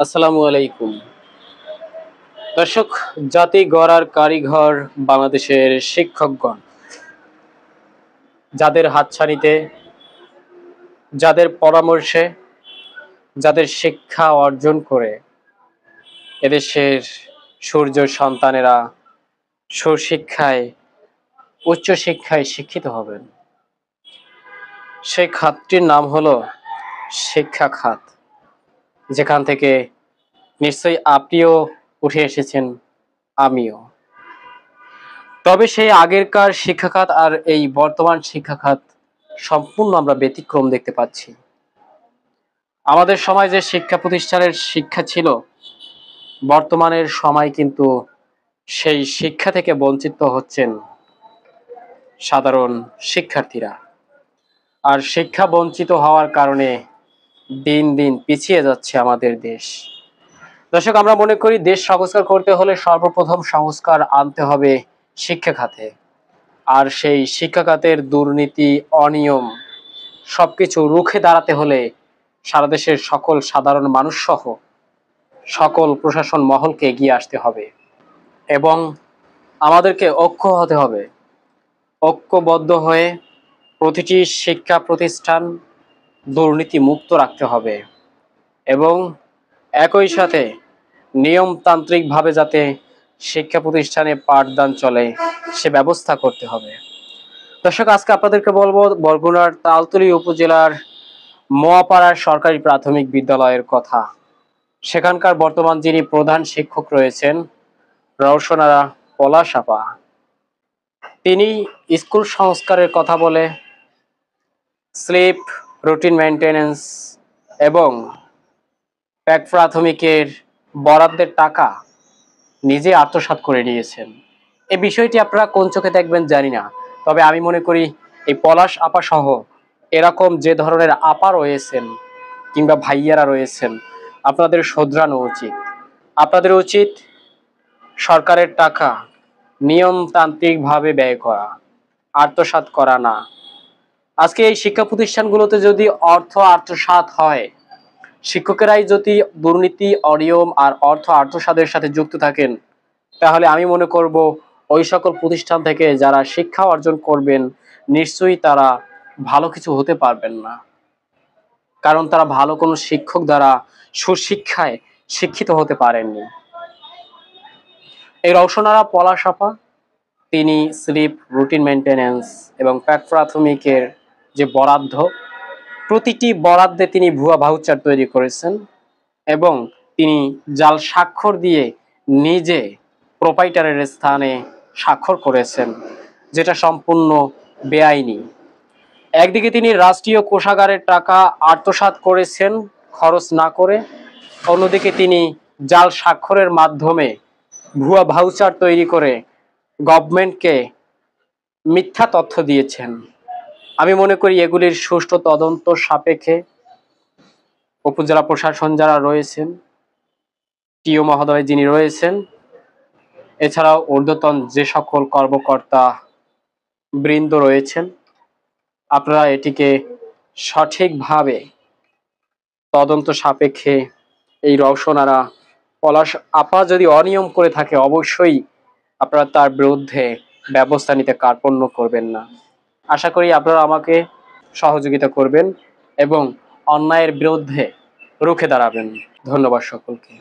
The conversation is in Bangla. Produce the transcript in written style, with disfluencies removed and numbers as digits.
আসসালামু আলাইকুম। দর্শক, জাতি গড়ার কারিগর বাংলাদেশের শিক্ষকগণ, যাদের হাতছানিতে, যাদের পরামর্শে, যাদের শিক্ষা অর্জন করে এদেশের সূর্য সন্তানেরা সুশিক্ষায়, উচ্চশিক্ষায় শিক্ষিত হবেন, সেই খাতটির নাম হলো শিক্ষা খাত। যেখান থেকে নিশ্চয়ই আপনিও উঠে এসেছেন, আমিও। তবে সেই আগেরকার শিক্ষা খাত আর এই বর্তমান শিক্ষা খাত সম্পূর্ণ আমরা ব্যতিক্রম দেখতে পাচ্ছি। আমাদের সময় যে শিক্ষা প্রতিষ্ঠানের শিক্ষা ছিল, বর্তমানের সময় কিন্তু সেই শিক্ষা থেকে বঞ্চিত হচ্ছেন সাধারণ শিক্ষার্থীরা। আর শিক্ষা বঞ্চিত হওয়ার কারণে দিন দিন পিছিয়ে যাচ্ছে আমাদের দেশ। দর্শক, আমরা মনে করি দেশ সংস্কার করতে হলে সর্বপ্রথম সংস্কার আনতে হবে শিক্ষা খাতে। আর সেই শিক্ষা খাতের দুর্নীতি, অনিয়ম সবকিছু রুখে দাঁড়াতে হলে সারা দেশের সকল সাধারণ মানুষ সহ সকল প্রশাসন মহলকে এগিয়ে আসতে হবে এবং আমাদেরকে ঐক্য হতে হবে। ঐক্যবদ্ধ হয়ে প্রতিটি শিক্ষা প্রতিষ্ঠান দুর্নীতি মুক্ত রাখতে হবে এবং একই সাথে নিয়মতান্ত্রিকভাবে যাতে শিক্ষা প্রতিষ্ঠানে পাঠদান চলে সে ব্যবস্থা করতে হবে। দর্শক, আজকে আপনাদেরকে বলবো বরগুনার তালতলী উপজেলার মোয়াপাড়ার সরকারি প্রাথমিক বিদ্যালয়ের কথা। সেখানকার বর্তমান যিনি প্রধান শিক্ষক রয়েছেন, রওশন আরা পলাশ আপা, তিনি স্কুল সংস্কারের কথা বলে স্লিপ, রুটিন মেইনটেনেন্স এবং প্যাক প্রাথমিকের বরাদ্দের টাকা নিজে আত্মসাৎ করে নিয়েছেন। এই বিষয়টি আপনারা কোন চোখে দেখবেন জানি না, তবে আমি মনে করি এই পলাশ আপা সহ এরকম যে ধরনের আপা রয়েছেন কিংবা ভাইয়ারা রয়েছেন, আপনাদের শোধরানো উচিত। আপনাদের উচিত সরকারের টাকা নিয়মতান্ত্রিকভাবে ব্যয় করা, আত্মসাৎ করা না। আজকে এই শিক্ষা প্রতিষ্ঠানগুলোতে যদি অর্থ আত্মসাৎ হয়, শিক্ষকেরাই যদি দুর্নীতি, অনিয়ম আর অর্থ আত্মসাতের সাথে যুক্ত থাকেন, তাহলে আমি মনে করব ওই সকল প্রতিষ্ঠান থেকে যারা শিক্ষা অর্জন করবেন নিশ্চয়ই তারা ভালো কিছু হতে পারবেন না, কারণ তারা ভালো কোনো শিক্ষক দ্বারা সুশিক্ষায় শিক্ষিত হতে পারেননি। এই রওশন আরা পলাশ আপা, তিনি স্লিপ, রুটিন মেইনটেনেন্স এবং প্যাক প্রাথমিকের যে বরাদ্দ, প্রতিটি বরাদ্দে তিনি ভুয়া ভাউচার তৈরি করেছেন এবং তিনি জাল স্বাক্ষর দিয়ে নিজে প্রোপাইটারের স্থানে স্বাক্ষর করেছেন, যেটা সম্পূর্ণ বেআইনি। একদিকে তিনি রাষ্ট্রীয় কোষাগারের টাকা আত্মসাৎ করেছেন খরচ না করে, অন্যদিকে তিনি জাল স্বাক্ষরের মাধ্যমে ভুয়া ভাউচার তৈরি করে গভর্নমেন্টকে মিথ্যা তথ্য দিয়েছেন। আমি মনে করি এগুলির সুষ্ঠু তদন্ত সাপেক্ষে উপজেলা প্রশাসন যারা রয়েছেন, টিও মহোদয় যিনি রয়েছেন, এছাড়াও ঊর্ধ্বতন যে সকল কর্মকর্তা বৃন্দ রয়েছেন, আপনারা এটিকে সঠিকভাবে তদন্ত সাপেক্ষে এই রওশন আরা পলাশ আপা যদি অনিয়ম করে থাকে, অবশ্যই আপনারা তার বিরুদ্ধে ব্যবস্থা নিতে কার্পণ্য করবেন না। আশা করি আপনারা আমাকে সহযোগিতা করবেন এবং অন্যায়ের বিরুদ্ধে রুখে দাঁড়াবেন। ধন্যবাদ সকলকে।